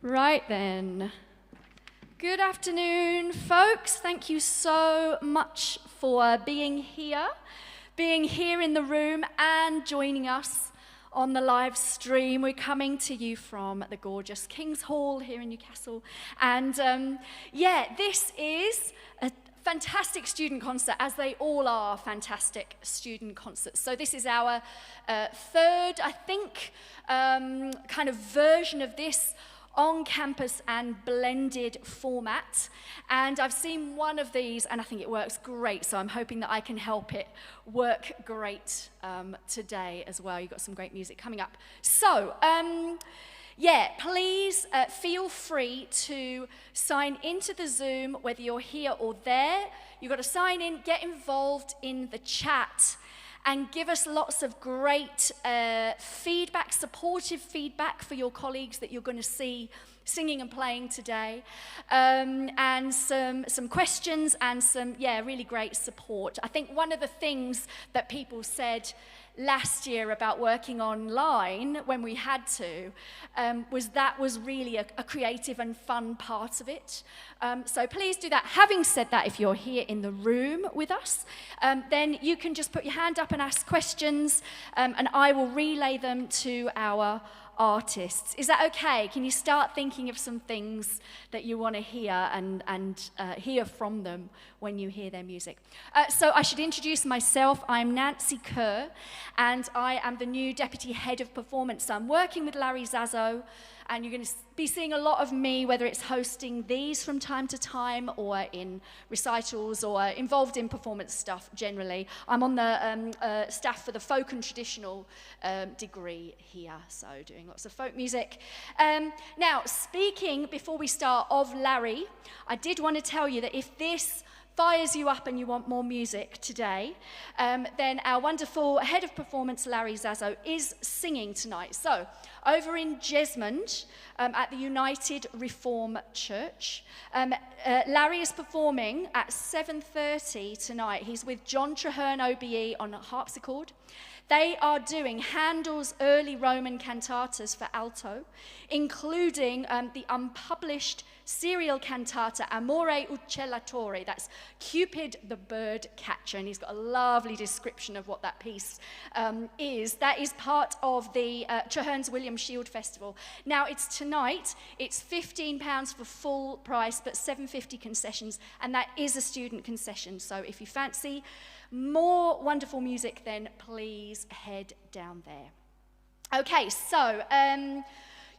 Right then. Good afternoon, folks. Thank you so much for being here in the room and joining us on the live stream. We're coming to you from the gorgeous King's Hall here in Newcastle. And this is a fantastic student concert, as they all are fantastic student concerts. So this is our third, I think, kind of version of this on-campus and blended format. And I've seen one of these and I think it works great, so I'm hoping that I can help it work great today as well. You've got some great music coming up. So, please feel free to sign into the Zoom, whether you're here or there. You've got to sign in, get involved in the chat, and give us lots of great feedback, supportive feedback for your colleagues that you're going to see singing and playing today, and some questions and some, really great support. I think one of the things that people said last year about working online when we had to was really a creative and fun part of it. So please do that. Having said that, if you're here in the room with us, then you can just put your hand up and ask questions, and I will relay them to our artists. Is that okay? Can you start thinking of some things that you want to hear and hear from them when you hear their music? So I should introduce myself. I'm Nancy Kerr, and I am the new Deputy Head of Performance. So I'm working with Larry Zazzo, and you're going to be seeing a lot of me, whether it's hosting these from time to time or in recitals or involved in performance stuff generally. I'm on the staff for the folk and traditional degree here, so doing lots of folk music. Now, speaking, before we start, of Larry, I did want to tell you that if this fires you up and you want more music today, then our wonderful head of performance, Larry Zazzo, is singing tonight. So, over in Jesmond, at the United Reform Church, Larry is performing at 7:30 tonight. He's with John Traherne OBE on a harpsichord. They are doing Handel's early Roman cantatas for alto, including the unpublished serial cantata Amore Uccellatore. That's Cupid the Bird Catcher, and he's got a lovely description of what that piece is. That is part of the Traherne's William Shield Festival. Now, it's tonight. It's £15 for full price, but £7.50 concessions, and that is a student concession. So if you fancy more wonderful music, then please head down there. Okay, so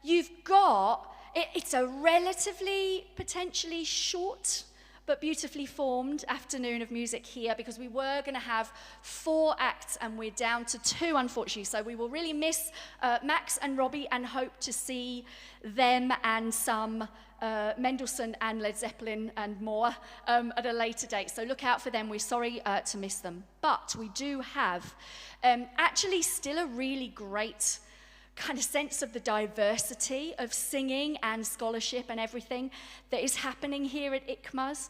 you've got, it's a relatively, potentially short but beautifully formed afternoon of music here, because we were going to have 4 acts and we're down to 2, unfortunately. So we will really miss Max and Robbie and hope to see them and some Mendelssohn and Led Zeppelin and more at a later date. So look out for them. We're sorry to miss them. But we do have actually still a really great kind of sense of the diversity of singing and scholarship and everything that is happening here at ICMuS.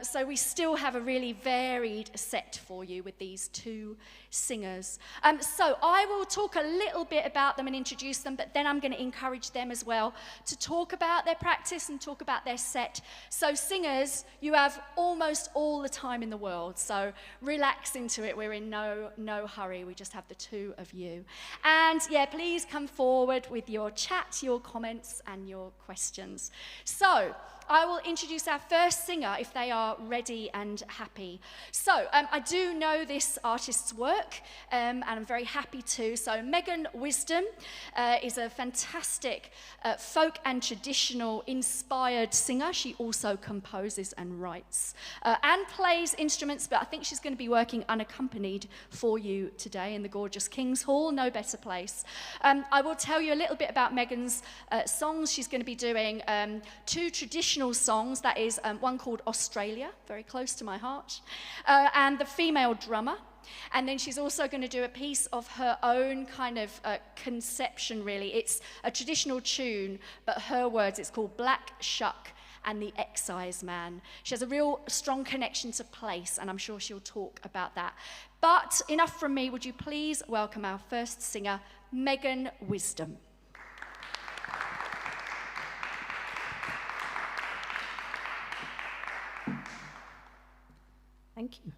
So we still have a really varied set for you with these 2 singers. So I will talk a little bit about them and introduce them, but then I'm going to encourage them as well to talk about their practice and talk about their set. So singers, you have almost all the time in the world, so relax into it. We're in no hurry. We just have the 2 of you. And please come forward with your chat, your comments, and your questions. So I will introduce our first singer if they are ready and happy. So I do know this artist's work, and I'm very happy to. So Megan Wisdom is a fantastic folk and traditional inspired singer. She also composes and writes and plays instruments, but I think she's going to be working unaccompanied for you today in the gorgeous King's Hall. No better place. I will tell you a little bit about Megan's songs. She's going to be doing 2 traditional songs. That is one called Australia, very close to my heart, and The Female Drummer. And then she's also going to do a piece of her own kind of conception, really. It's a traditional tune, but her words, it's called Black Shuck and the Excise Man. She has a real strong connection to place, and I'm sure she'll talk about that. But enough from me. Would you please welcome our first singer, Megan Wisdom. Thank you.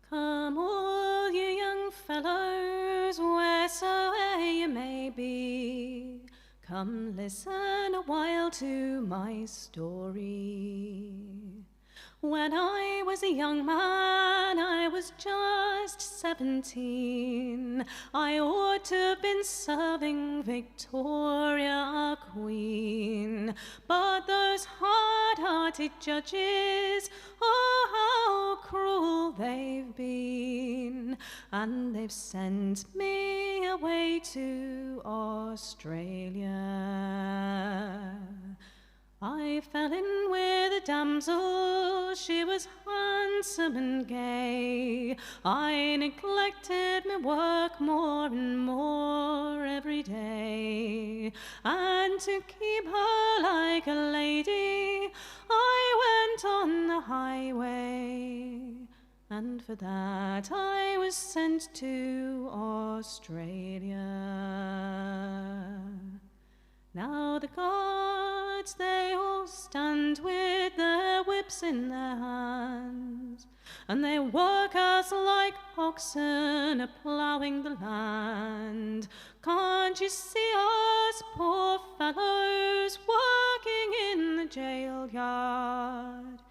Come all you young fellows, wheresoe'er you may be, come listen a while to my story. When I was a young man, I was just 17. I ought to have been serving Victoria, our queen. But those hard-hearted judges, oh, how cruel they've been. And they've sent me away to Australia. I fell in with a damsel, she was handsome and gay. I neglected my work more and more every day. And to keep her like a lady, I went on the highway. And for that I was sent to Australia. Now the guards, they all stand with their whips in their hands, and they work us like oxen a-ploughing the land. Can't you see us poor fellows working in the jail yard?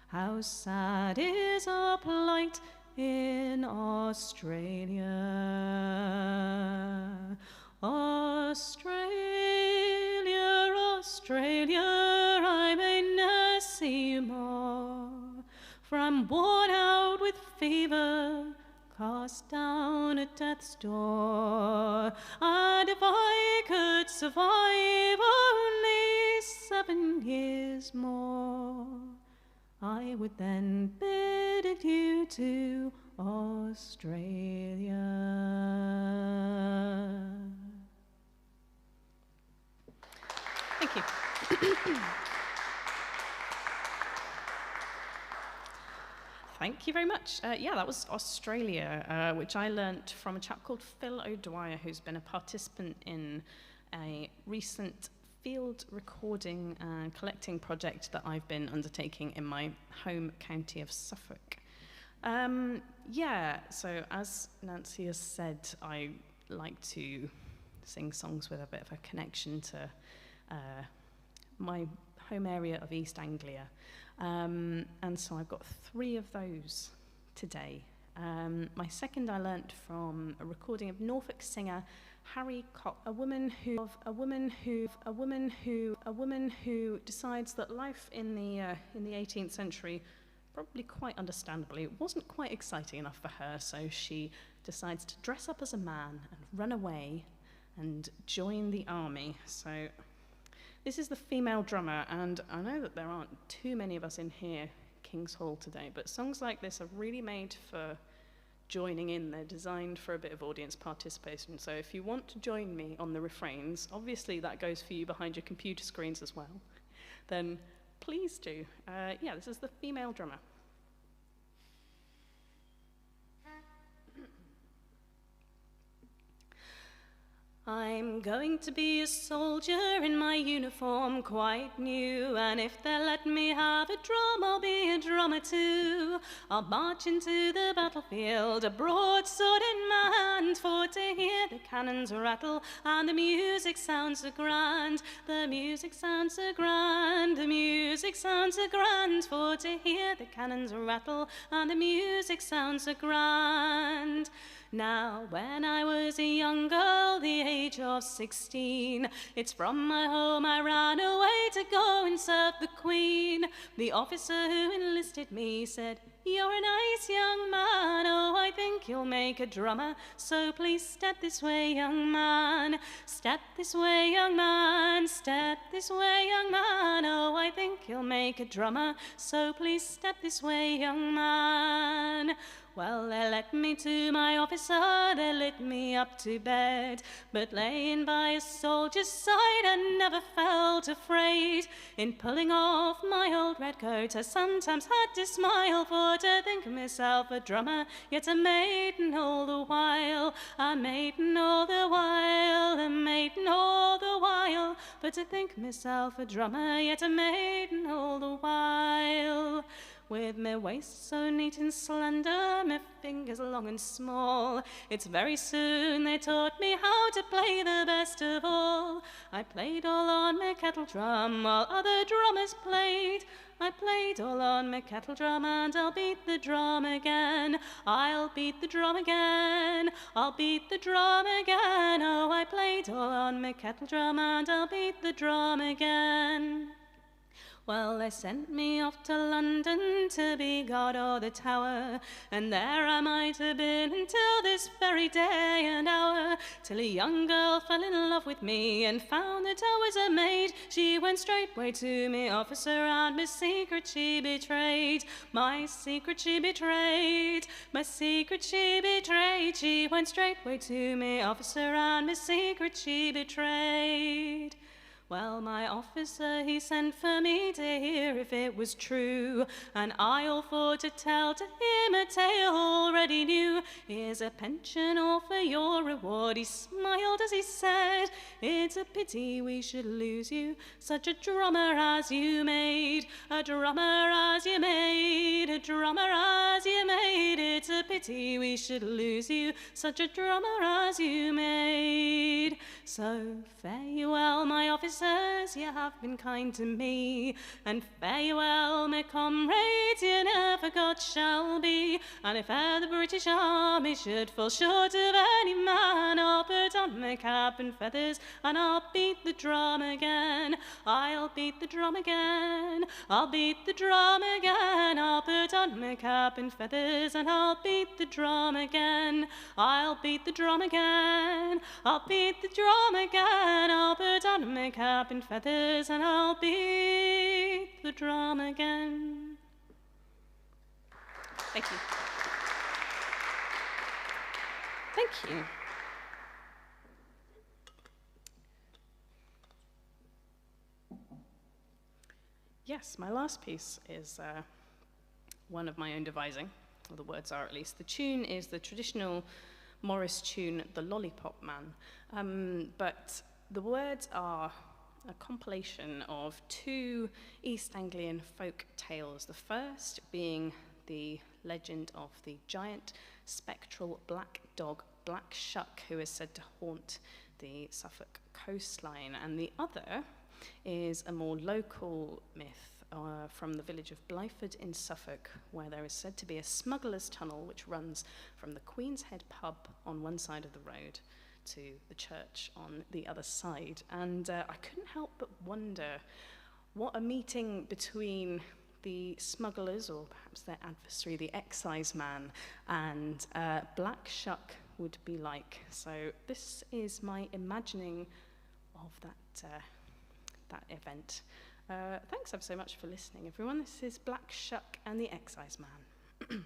How sad is our plight in Australia. Australia, Australia, I may ne'er see you more, for I'm worn out with fever, cast down at death's door. And if I could survive only 7 years more, I would then bid adieu to Australia. Thank you. Thank you very much. Yeah, that was Australia, which I learnt from a chap called Phil O'Dwyer, who's been a participant in a recent field recording and collecting project that I've been undertaking in my home county of Suffolk. Yeah, so as Nancy has said, I like to sing songs with a bit of a connection to my home area of East Anglia. And so I've got 3 of those today. My second I learnt from a recording of Norfolk singer Harry Cox, a woman who decides that life in the 18th century, probably quite understandably, wasn't quite exciting enough for her, so she decides to dress up as a man and run away and join the army. So this is the female drummer, and I know that there aren't too many of us in here, King's Hall, today, but songs like this are really made for joining in. They're designed for a bit of audience participation. So if you want to join me on the refrains, obviously that goes for you behind your computer screens as well, then please do. Yeah, this is the female drummer. I'm going to be a soldier in my uniform, quite new, and if they'll let me have a drum, I'll be a drummer too. I'll march into the battlefield, a broadsword in my hand, for to hear the cannons rattle, and the music sounds so grand, the music sounds so grand, the music sounds so grand, for to hear the cannons rattle, and the music sounds so grand. Now, when I was a young girl, the age of 16, it's from my home I ran away to go and serve the Queen. The officer who enlisted me said, "You're a nice young man, oh, I think you'll make a drummer, so please step this way, young man. Step this way, young man, step this way, young man, oh, I think you'll make a drummer, so please step this way, young man." Well, they led me to my officer, they lit me up to bed, but laying by a soldier's side I never felt afraid. In pulling off my old red coat I sometimes had to smile, for to think myself a drummer, yet a maiden all the while, a maiden all the while, a maiden all the while, but to think myself a drummer, yet a maiden all the while. With me waist so neat and slender, me fingers long and small, it's very soon they taught me how to play the best of all. I played all on me kettle drum while other drummers played. I played all on me kettle drum and I'll beat the drum again. I'll beat the drum again. I'll beat the drum again. Oh, I played all on me kettle drum and I'll beat the drum again. Well, they sent me off to London to be guard o'er the tower, and there I might have been until this very day and hour, till a young girl fell in love with me and found that I was a maid. She went straightway to me officer, and my secret she betrayed. My secret she betrayed. My secret she betrayed. She went straightway to me officer, and my secret she betrayed. Well, my officer, he sent for me to hear if it was true, and I all for to tell to him a tale already new. Here's a pension all for your reward. He smiled as he said, it's a pity we should lose you, such a drummer as you made, a drummer as you made, a drummer as you made. It's a pity we should lose you, such a drummer as you made. So fare you well, my officers, you have been kind to me, and fare you well, my comrades, you never God shall be. And if e'er the British Army should fall short of any man, I'll put on my cap and feathers and I'll beat the drum again. I'll beat the drum again. I'll beat the drum again. I'll put on my cap and feathers and I'll beat the drum again. I'll beat the drum again. I'll beat the drum again. I'll put on my cap and feathers and I'll beat the drum again. Thank you. Thank you. Yes, my last piece is one of my own devising, or the words are at least. The tune is the traditional Morris tune, The Lollipop Man, but the words are a compilation of two East Anglian folk tales, the first being the legend of the giant spectral black dog, Black Shuck, who is said to haunt the Suffolk coastline, and the other is a more local myth from the village of Blyford in Suffolk, where there is said to be a smuggler's tunnel which runs from the Queen's Head pub on one side of the road to the church on the other side. And I couldn't help but wonder what a meeting between the smugglers, or perhaps their adversary, the excise man, and Black Shuck would be like. So this is my imagining of that event. Thanks ever so much for listening, everyone. This is Black Shuck and the Excise Man.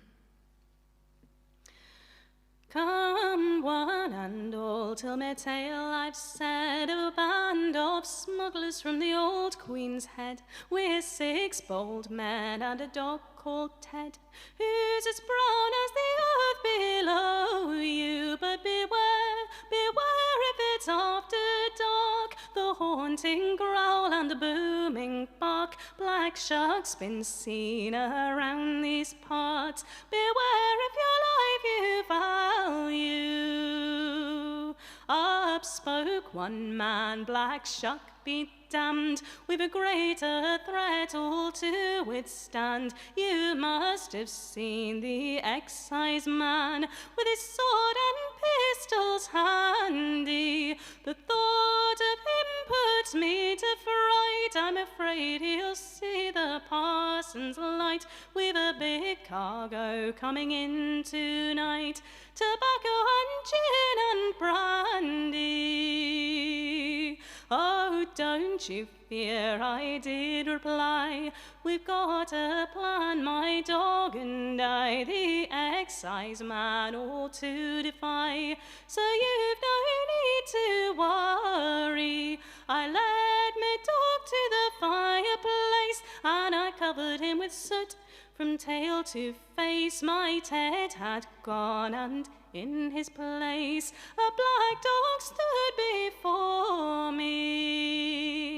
Come one and all, till my tale I've said, of a band of smugglers from the old Queen's Head, with 6 bold men and a dog called Ted, who's as brown as the earth below you. But beware, beware if it's after dark, the haunting growl and the booming bark. Black Shuck's been seen around these parts. Beware if your life you value. Up spoke one man, Black Shuck be damned, we've a greater threat all to withstand. You must have seen the excise man with his sword and pistols handy. The thought of him puts me to fright. I'm afraid he'll see the parson's light. We've a big cargo coming in tonight, tobacco and gin and brandy. Oh, don't you fear, I did reply. We've got a plan, my dog and I, the excise man all to defy. So you've no need to worry. I led my dog to the fireplace, and I covered him with soot from tail to face. My Ted had gone, and in his place a black dog stood before me.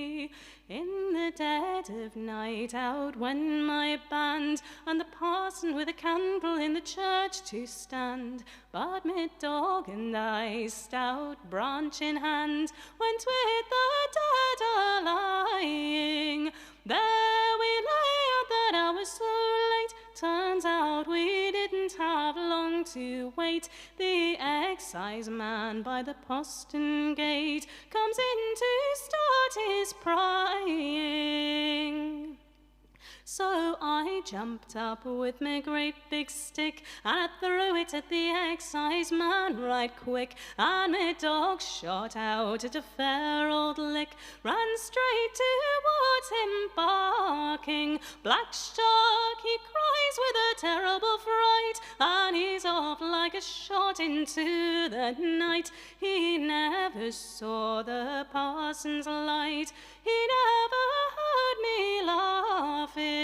of night out went my band, and the parson with a candle in the church to stand. But my dog and I, stout branch in hand, went with the dead a-lying. There we lay at that hour so late. Turns out we didn't have long to wait. The exciseman by the postern gate comes in to start his prying. So I jumped up with my great big stick, and I threw it at the exciseman right quick, and my dog shot out at a fair old lick, ran straight towards him barking. Black Shark, he cries with a terrible fright, and he's off like a shot into the night. He never saw the parson's light, he never heard me laughing.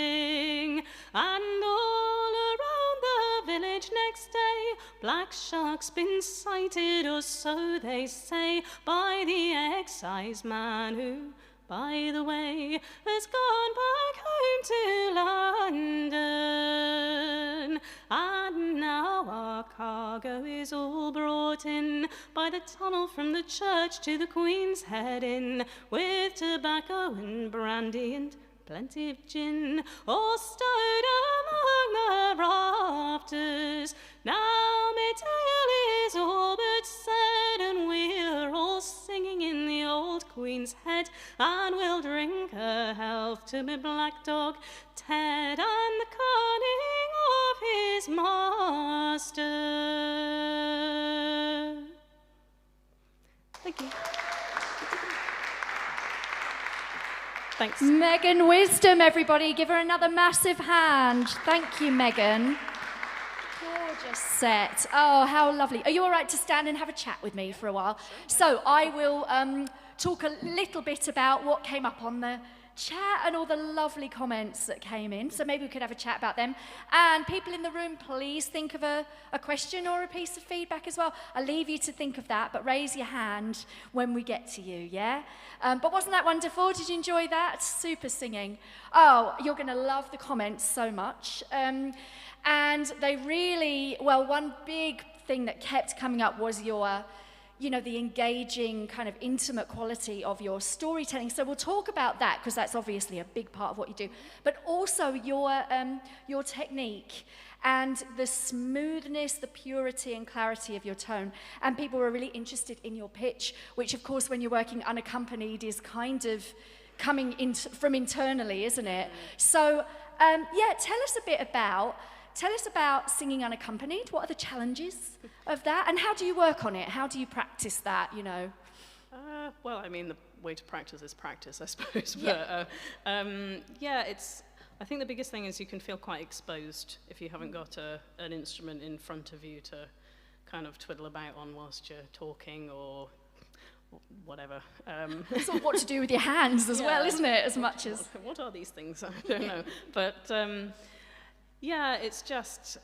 And all around the village next day, Black Shark's been sighted, or so they say, by the exciseman who, by the way, has gone back home to London. And now our cargo is all brought in by the tunnel from the church to the Queen's Head Inn, with tobacco and brandy and plenty of gin, all stowed among the rafters. Now my tale is all but said, and we're all singing in the old Queen's Head, and we'll drink a health to my black dog Ted, and the cunning of his master. Thank you. Thanks. Megan Wisdom, everybody. Give her another massive hand. Thank you, Megan. Gorgeous set. Oh, how lovely. Are you all right to stand and have a chat with me for a while? So I will talk a little bit about what came up on the chat and all the lovely comments that came in. So maybe we could have a chat about them. And people in the room, please think of a question or a piece of feedback as well. I'll leave you to think of that, but raise your hand when we get to you, yeah? But wasn't that wonderful? Did you enjoy that? Super singing. Oh, you're going to love the comments so much. And they really, well, one big thing that kept coming up was your, you know, the engaging kind of intimate quality of your storytelling. So we'll talk about that because that's obviously a big part of what you do, but also your technique and the smoothness, the purity and clarity of your tone. And people were really interested in your pitch, which of course when you're working unaccompanied is kind of coming in from internally, isn't it? So yeah, tell us about singing unaccompanied. What are the challenges of that? And how do you work on it? How do you practice that, you know? Well, I mean, the way to practice is practice, I suppose. Yeah. But, yeah, I think the biggest thing is you can feel quite exposed if you haven't got an instrument in front of you to kind of twiddle about on whilst you're talking or whatever. Sort of what to do with your hands as well, isn't it? As much as... What are these things? I don't know. But... yeah, it's just,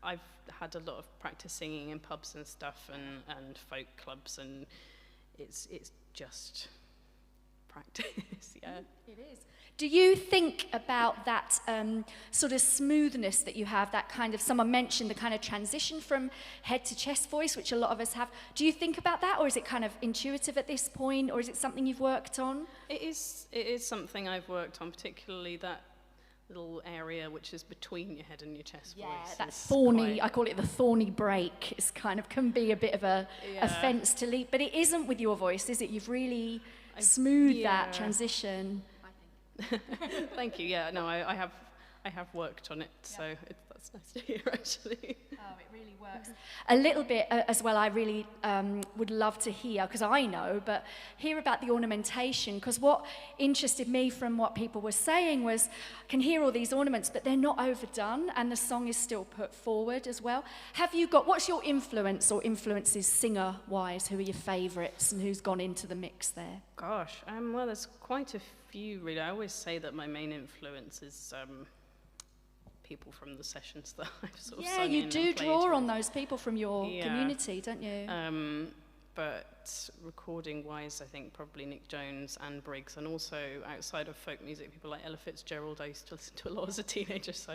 I've had a lot of practice singing in pubs and stuff and folk clubs, and it's just practice, yeah. It is. Do you think about that sort of smoothness that you have, that kind of, someone mentioned the kind of transition from head to chest voice, which a lot of us have. Do you think about that, or is it kind of intuitive at this point, or is it something you've worked on? It is something I've worked on, particularly that little area which is between your head and your chest voice. Yeah, that thorny, I call it the thorny break. It's kind of can be a bit of a fence to leap, but it isn't with your voice, is it? You've really smoothed that transition. Thank you. Yeah, no, I have worked on it, so that's nice to hear, actually. Oh, it really works. A little bit as well, I really would love to hear, because I know, but hear about the ornamentation, because what interested me from what people were saying was, I can hear all these ornaments, but they're not overdone, and the song is still put forward as well. Have you got, what's your influence or influences singer-wise? Who are your favourites, and who's gone into the mix there? Gosh, well, there's quite a few, really. I always say that my main influence is people from the sessions that I've sort of sung in. Yeah, you do draw on those people from your community, don't you? but recording-wise, I think probably Nick Jones and Briggs, and also outside of folk music, people like Ella Fitzgerald I used to listen to a lot as a teenager, so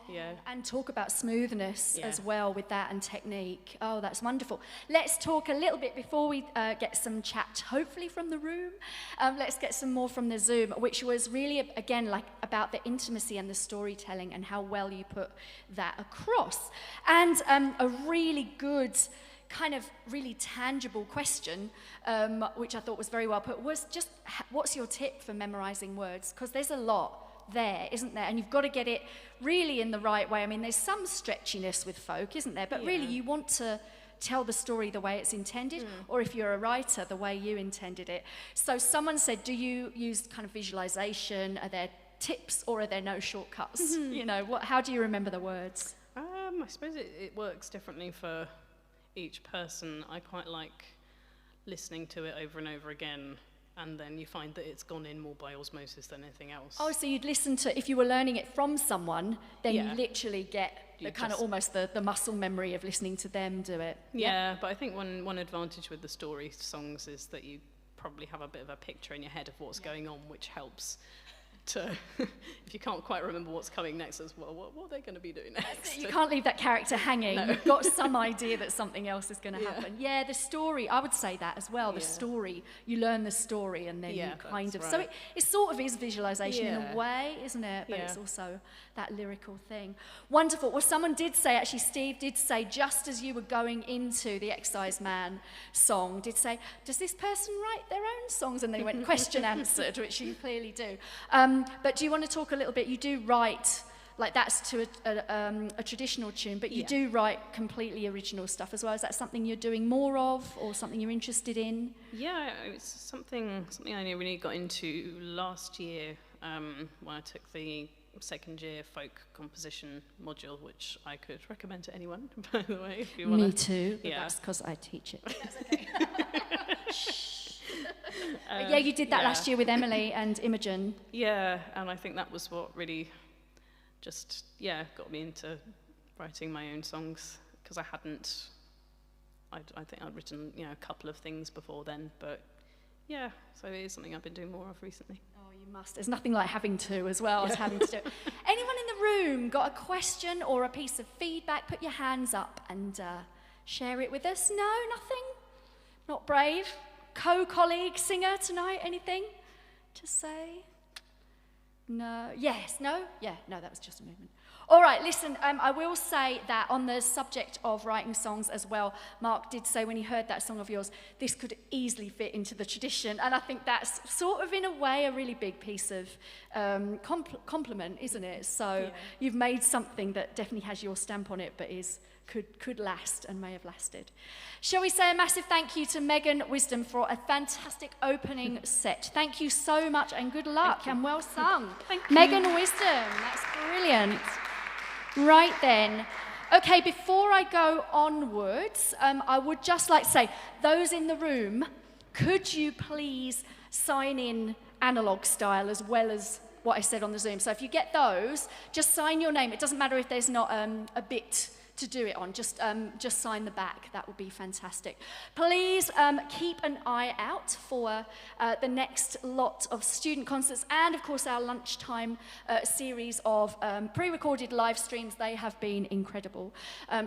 yeah. And talk about smoothness Yeah. as well with that and technique. Oh, that's wonderful. Let's talk a little bit before we get some chat, hopefully from the room. Let's get some more from the Zoom, which was really, again, like about the intimacy and the storytelling and how well you put that across. And a really good, kind of really tangible question, which I thought was very well put, was just what's your tip for memorizing words? Because there's a lot there, isn't there? And you've got to get it really in the right way. I mean, there's some stretchiness with folk, isn't there? But really, you want to tell the story the way it's intended, or if you're a writer, the way you intended it. So someone said, do you use kind of visualization? Are there tips, or are there no shortcuts? You know, how do you remember the words? I suppose it works differently for each person. I quite like listening to it over and over again, and then you find that it's gone in more by osmosis than anything else. Oh, so you'd listen to, if you were learning it from someone, then you Yeah. literally get the You kind of just- almost the muscle memory of listening to them do it. Yeah, but I think one advantage with the story songs is that you probably have a bit of a picture in your head of what's going on, which helps to, if you can't quite remember what's coming next as well, what are they going to be doing next? You can't leave that character hanging. No. You've got some idea that something else is going to Yeah. happen. Yeah, the story, I would say that as well. The Yeah. story, you learn the story and then Yeah, you kind of... that's So right. it sort of is visualization in Yeah. a way, isn't it? But Yeah. it's also that lyrical thing. Wonderful. Well, someone did say, actually Steve did say, just as you were going into the Excise Man song, did say, does this person write their own songs? And then he went, question answered, which you clearly do. But do you want to talk a little bit? You do write, like that's to a traditional tune, but you Yeah. do write completely original stuff as well. Is that something you're doing more of, or something you're interested in? Yeah, it's something I only really got into last year when I took the second year folk composition module, which I could recommend to anyone, by the way, if you want Me too, but Yeah. that's because I teach it. But yeah, you did that last year with Emily and Imogen. Yeah, and I think that was what really just, got me into writing my own songs, because I think I'd written, a couple of things before then, but yeah, so it is something I've been doing more of recently. Oh, you must. There's nothing like having to as well as having to do it. Anyone in the room got a question or a piece of feedback? Put your hands up and share it with us. No, nothing? Not brave? Co-colleague, singer tonight, anything to say? No. Yes. No? Yeah. No, that was just a movement. All right, listen, I will say that on the subject of writing songs as well, Mark did say when he heard that song of yours, this could easily fit into the tradition. And I think that's sort of, in a way, a really big piece of compliment, isn't it? So you've made something that definitely has your stamp on it, but could last and may have lasted. Shall we say a massive thank you to Megan Wisdom for a fantastic opening set. Thank you so much and good luck and well sung. Thank you. Megan Wisdom, that's brilliant. Right then. Okay, before I go onwards, I would just like to say, those in the room, could you please sign in analog style as well as what I said on the Zoom? So if you get those, just sign your name. It doesn't matter if there's not a bit to do it on, just sign the back. That would be fantastic. Please keep an eye out for the next lot of student concerts and, of course, our lunchtime series of pre-recorded live streams. They have been incredible.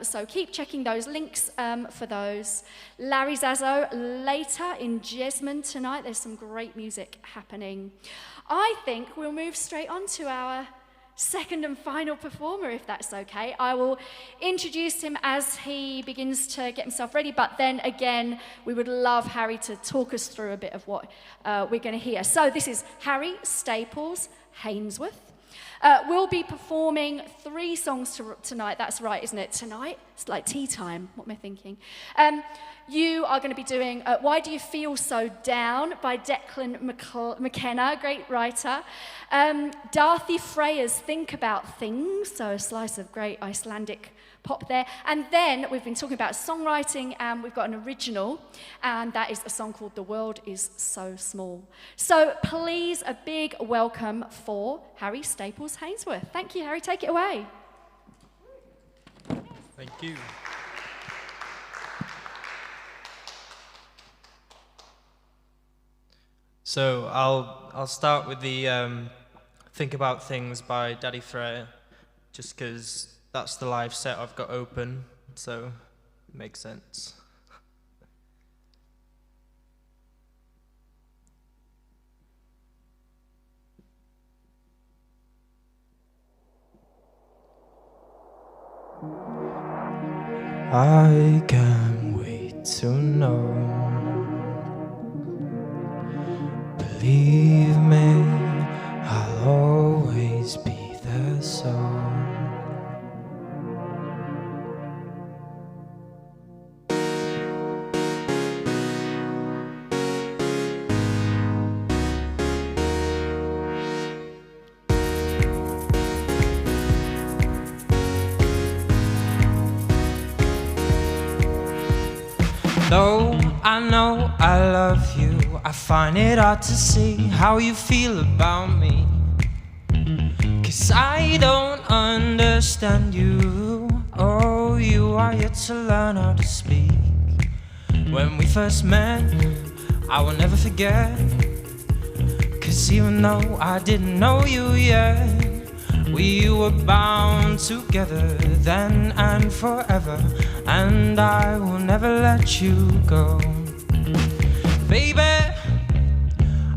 So keep checking those links for those. Larry Zazzo later in Jesmond tonight. There's some great music happening. I think we'll move straight on to our second and final performer, if that's okay. I will introduce him as he begins to get himself ready, but then again, we would love Harry to talk us through a bit of what we're going to hear. So this is Harry Staples Hainsworth. We'll be performing 3 songs tonight. That's right, isn't it? Tonight? It's like tea time. What am I thinking? You are going to be doing Why Do You Feel So Down by Declan McKenna, great writer. Darthi Freya's Think About Things, so a slice of great Icelandic pop there. And then we've been talking about songwriting, and we've got an original, and that is a song called The World Is So Small. So please, a big welcome for Harry Staples Hainsworth. Thank you, Harry. Take it away. Thank you. So I'll start with the Think About Things by Daddy Freya, just because that's the live set I've got open, so it makes sense. I can't wait to know. Believe me, I'll always be there, so though I know I love you, I find it hard to see how you feel about me. 'Cause I don't understand you. Oh, you are yet to learn how to speak. When we first met, I will never forget. 'Cause even though I didn't know you yet, we were bound together then and forever. And I will never let you go. Baby,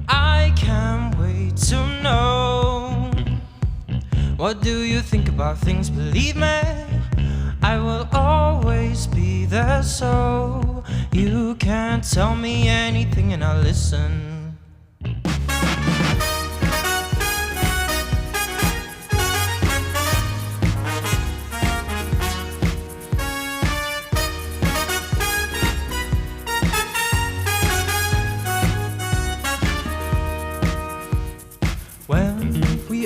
I can't wait to know. What do you think about things? Believe me, I will always be there, so you can tell me anything and I'll listen.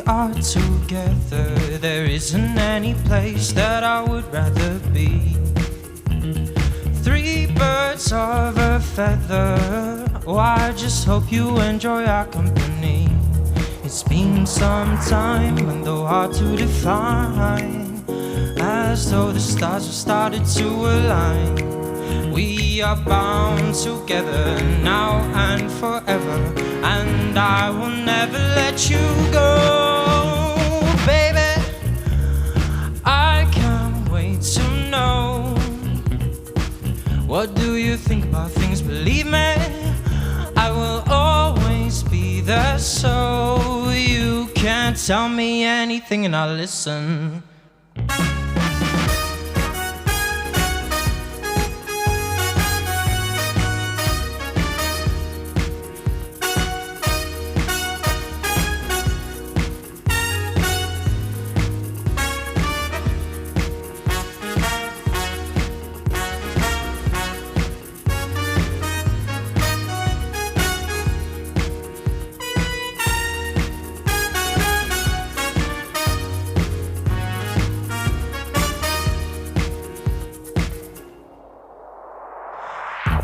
Are together, there isn't any place that I would rather be. Three birds of a feather. Oh, I just hope you enjoy our company. It's been some time and though hard to define, as though the stars have started to align. We are bound together now and forever, and I will never let you go. Baby, I can't wait to know. What do you think about things? Believe me, I will always be there, so you can tell me anything and I'll listen.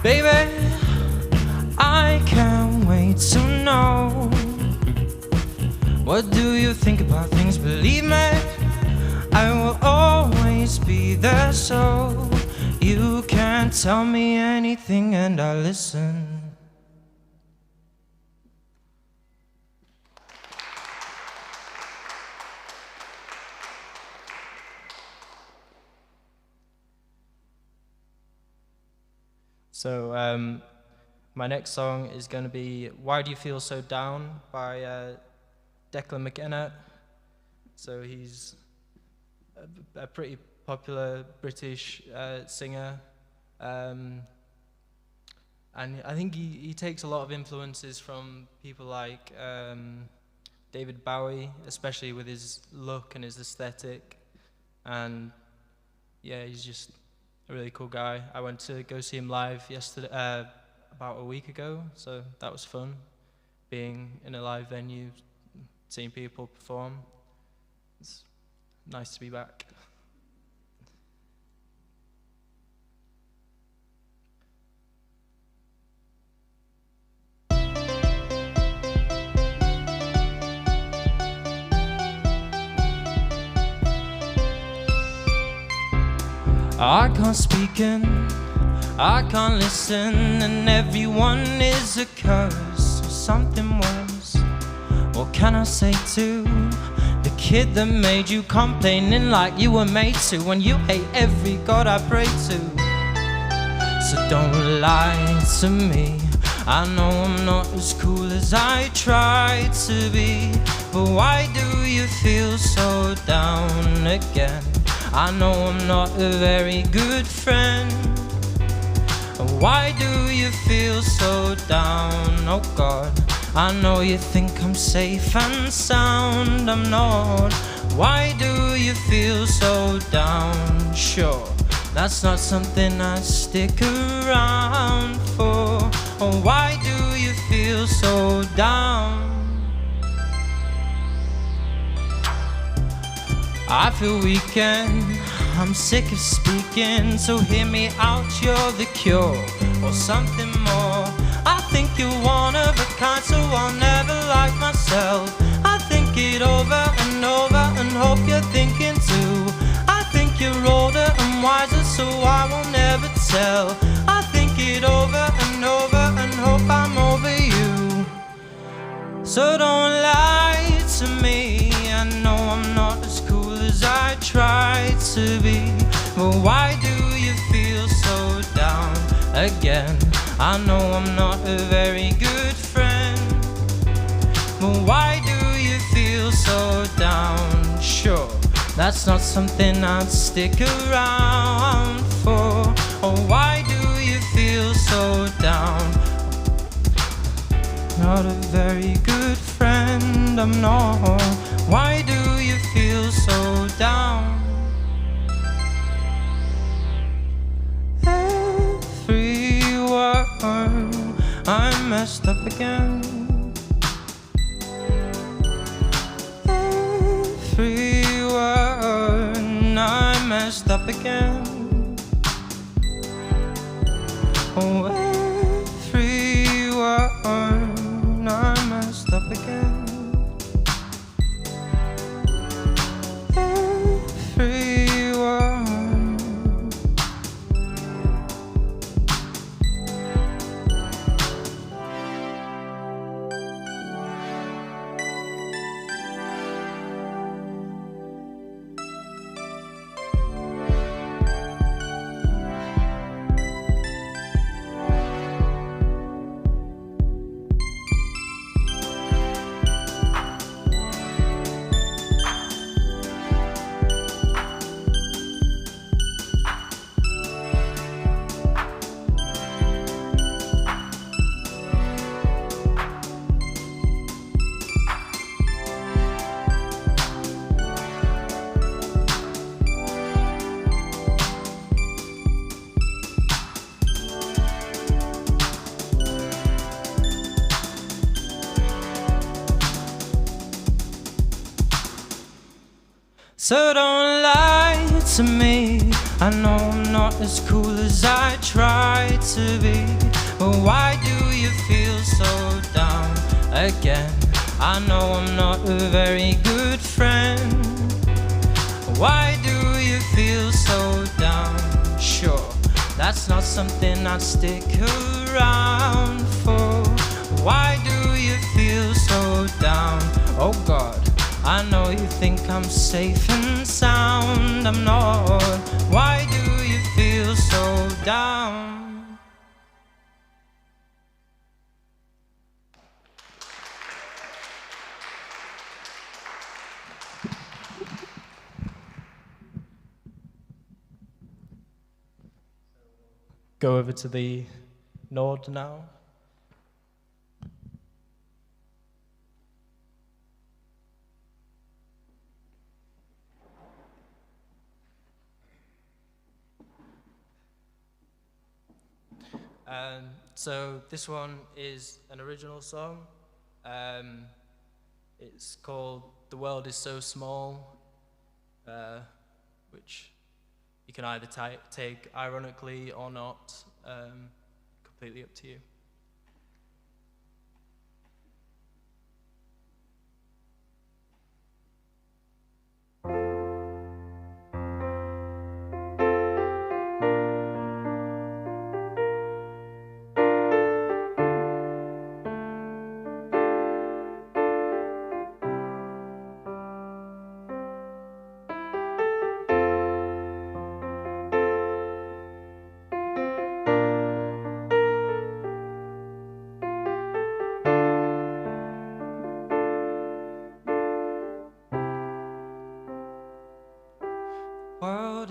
Baby, I can't wait to know. What do you think about things? Believe me, I will always be there, so you can tell me anything and I'll listen. So my next song is going to be Why Do You Feel So Down by Declan McKenna. So he's a pretty popular British singer. And I think he takes a lot of influences from people like David Bowie, especially with his look and his aesthetic. And yeah, he's just a really cool guy. I went to go see him live yesterday, about a week ago, so that was fun, being in a live venue, seeing people perform. It's nice to be back. I can't speak and I can't listen, and everyone is a curse. something worse. What can I say to the kid that made you complaining like you were made to, when you hate every god I pray to? So don't lie to me. I know I'm not as cool as I try to be, but why do you feel so down again? I know I'm not a very good friend. Why do you feel so down? Oh God, I know you think I'm safe and sound. I'm not. Why do you feel so down? Sure, that's not something I stick around for. Oh, why do you feel so down? I feel weakened, I'm sick of speaking, so hear me out, you're the cure, or something more. I think you're one of a kind, so I'll never like myself. I think it over and hope you're thinking too. I think you're older and wiser, so I will never tell. I think it over and hope I'm over you. So don't lie to me. I know I'm not as cool as I try to be, but why do you feel so down again? I know I'm not a very good friend, but why do you feel so down? Sure, that's not something I'd stick around for. Oh, why do you feel so down? Not a very good friend, I'm not. Why do you feel so down? Every word, I messed up again. Every word, I messed up again. Oh, every word, I messed up again. Every word. So don't lie to me. I know I'm not as cool as I try to be, but why do you feel so down again? I know I'm not a very good friend. Why do you feel so down? Sure, that's not something I'd stick around for. Why do you feel so down? Oh God, I know you think I'm safe and sound. I'm not. Why do you feel so down? Go over to the Nord now. So this one is an original song. It's called "The World Is So Small," which you can either take ironically or not, completely up to you.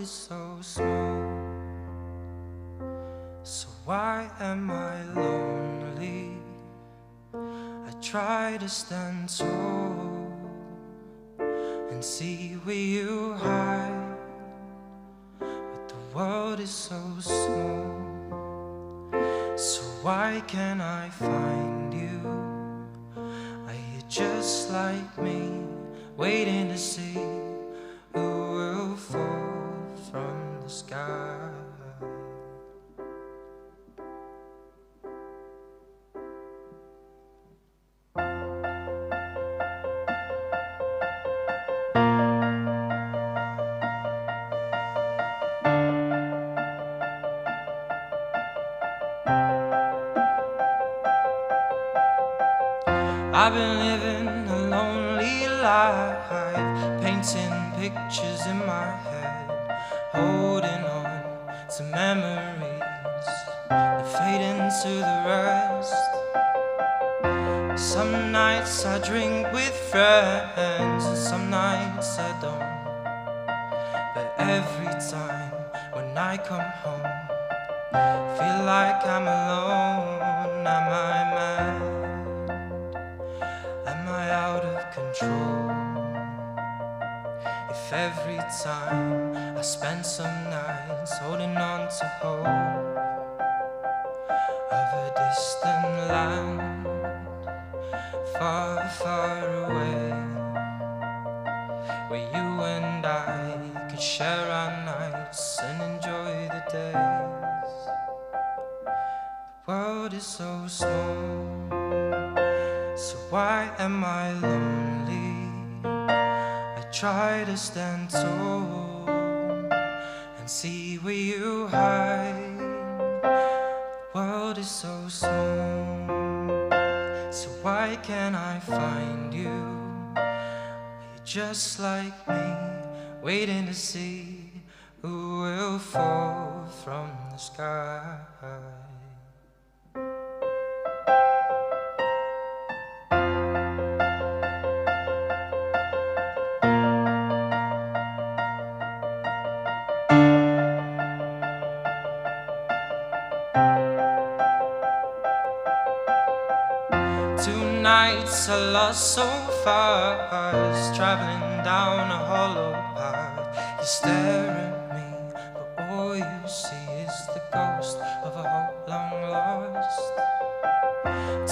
is so small. So why am I lonely? I try to stand tall and see where you hide, but the world is so small. So why can't I find you? Are you just like me, waiting to see who will fall from the sky? I've been living a lonely life, painting pictures in my head, holding on to memories that fade into the rest. Some nights I drink with friends and some nights I don't. But every time when I come home, feel like I'm alone. Am I mad? Am I out of control? If every time I spend some nights holding on to hope of a distant land, far, far away, where you and I could share our nights and enjoy the days. The world is so small. So why am I lonely? I try to stand tall and see where you hide. The world is so small. So why can't I find you? Are you just like me, waiting to see who will fall from the sky? Nights I lost so fast, traveling down a hollow path. You stare at me, but all you see is the ghost of a hope long lost.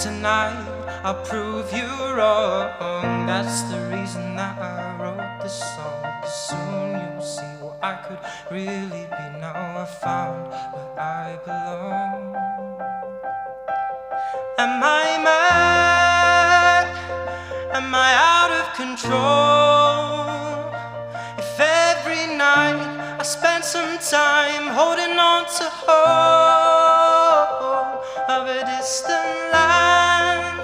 Tonight I'll prove you wrong. That's the reason that I wrote this song. 'Cause soon you'll see what I could really be. Now I found where I belong. Am I mad? Am I out of control? If every night I spend some time holding on to hope of a distant land,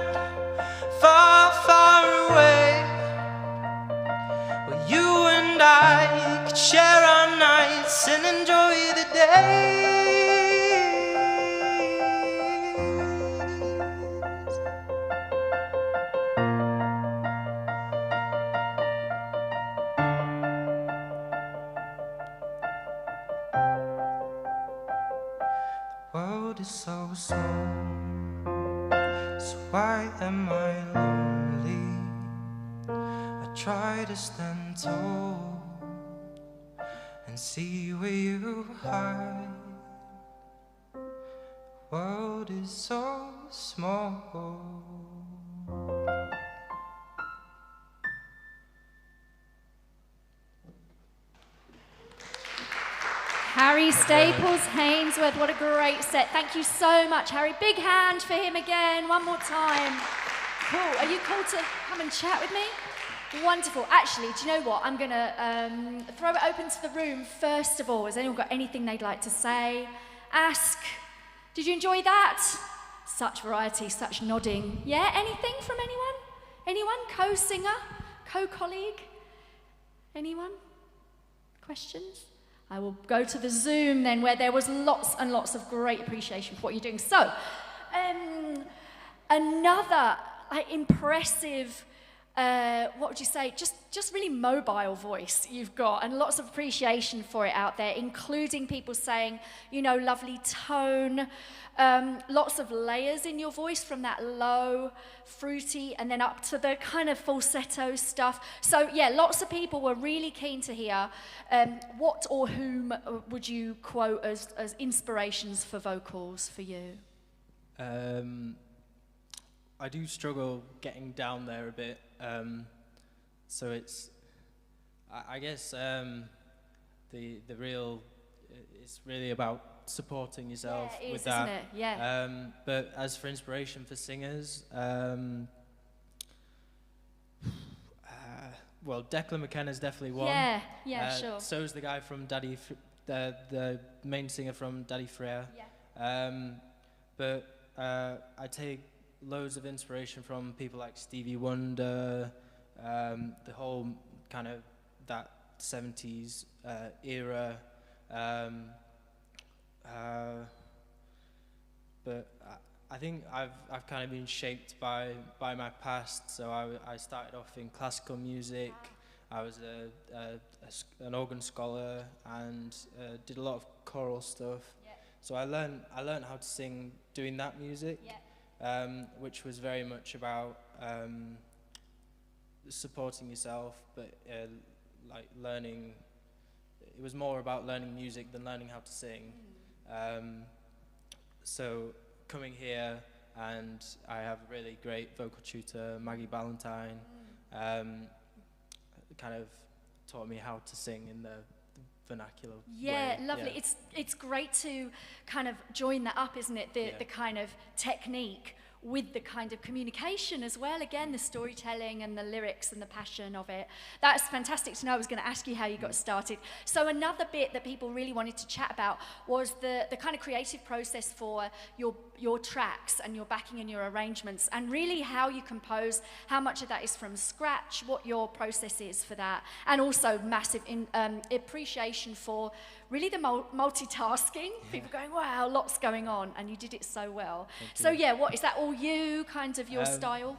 far, far away, where you and I could share our nights and enjoy the day. The world is so small. So why am I lonely? I try to stand tall and see where you hide. The world is so small. Harry Staples Hainsworth, what a great set. Thank you so much, Harry. Big hand for him again, one more time. Cool. Are you cool to come and chat with me? Wonderful. Actually, do you know what? I'm going to throw it open to the room first of all. Has anyone got anything they'd like to say? Ask. Did you enjoy that? Such variety, such nodding. Yeah, anything from anyone? Anyone? Co-singer? Co-colleague? Anyone? Questions? I will go to the Zoom then, where there was lots and lots of great appreciation for what you're doing. So, another impressive what would you say, just really mobile voice you've got, and lots of appreciation for it out there, including people saying, you know, lovely tone, lots of layers in your voice, from that low, fruity, and then up to the kind of falsetto stuff. So yeah, lots of people were really keen to hear what or whom would you quote as inspirations for vocals for you? I do struggle getting down there a bit, so it's, I guess, the real, it's really about supporting yourself Yeah, it is, with that. isn't it? Yeah. But as for inspiration for singers, well, Declan McKenna's definitely one. Yeah, sure. So is the guy from the main singer from Daddy Freya. Yeah. But I take loads of inspiration from people like Stevie Wonder, the whole kind of that 70s era. But I think I've kind of been shaped by my past. So I started off in classical music. I was an organ scholar and did a lot of choral stuff. Yeah. So I learned how to sing doing that music, which was very much about supporting yourself, but like learning. It was more about learning music than learning how to sing. So coming here, and I have a really great vocal tutor, Maggie Ballantyne, kind of taught me how to sing in the vernacular way. Lovely. Yeah. It's great to kind of join that up, isn't it? The kind of technique with the kind of communication as well. Again, the storytelling and the lyrics and the passion of it. That's fantastic to know. I was going to ask you how you got started. So another bit that people really wanted to chat about was the kind of creative process for your tracks and your backing and your arrangements, and really how you compose, how much of that is from scratch, what your process is for that, and also massive appreciation for really the multitasking. People going, wow, lots going on, and you did it so well. So yeah, what is that all you, kind of your style?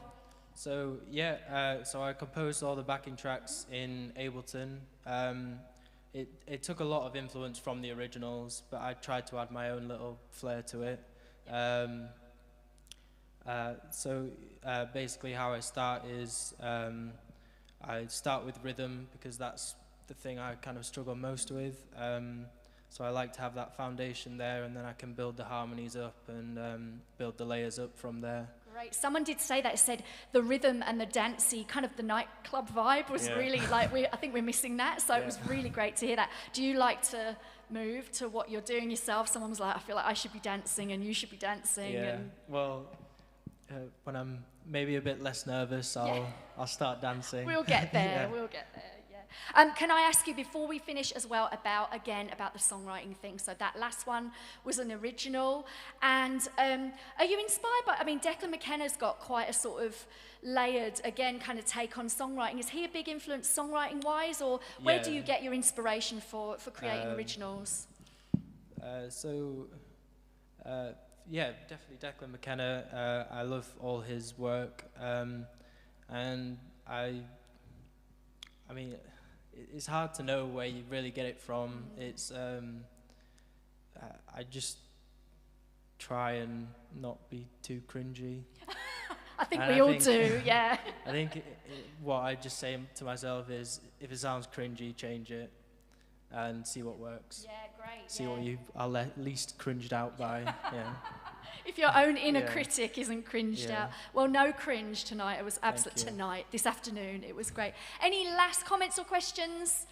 So yeah, so I composed all the backing tracks in Ableton. It took a lot of influence from the originals, but I tried to add my own little flair to it. Basically how I start is I start with rhythm, because that's the thing I kind of struggle most with. So I like to have that foundation there, and then I can build the harmonies up and build the layers up from there. Great. Someone did say that. It said the rhythm and the dancey, kind of the nightclub vibe was really like, I think we're missing that. So it was really great to hear that. Do you like to move to what you're doing yourself? Someone was like, I feel like I should be dancing and you should be dancing. Yeah. And Well, when I'm maybe a bit less nervous, I'll start dancing. we'll get there. Yeah. We'll get there. Can I ask you, before we finish as well, about the songwriting thing? So that last one was an original. And are you inspired by, Declan McKenna's got quite a sort of layered, again, kind of take on songwriting. Is he a big influence songwriting-wise, or where do you get your inspiration for creating originals? Yeah, definitely Declan McKenna. I love all his work. And it's hard to know where you really get it from. It's I just try and not be too cringy. I think we all do, yeah. I think what I just say to myself is, if it sounds cringy, change it and see what works. Yeah, great. See what you are at least cringed out by. Yeah. If your own inner critic isn't cringed out. Well, no cringe tonight. It was absolute tonight, this afternoon. It was great. Any last comments or questions?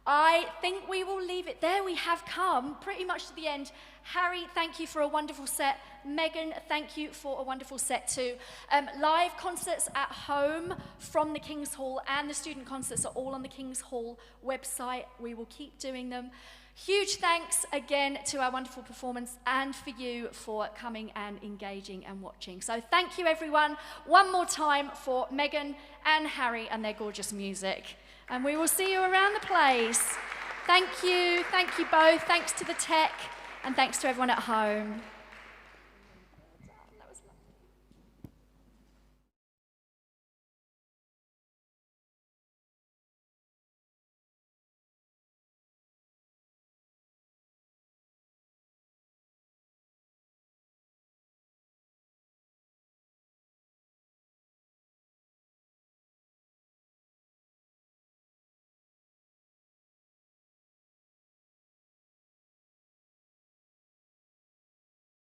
I think we will leave it there. We have come pretty much to the end. Harry, thank you for a wonderful set. Megan, thank you for a wonderful set too. Live concerts at home from the King's Hall, and the student concerts are all on the King's Hall website. We will keep doing them. Huge thanks again to our wonderful performance, and for you for coming and engaging and watching. So thank you everyone one more time for Megan and Harry and their gorgeous music. And we will see you around the place. Thank you both. Thanks to the tech, and thanks to everyone at home.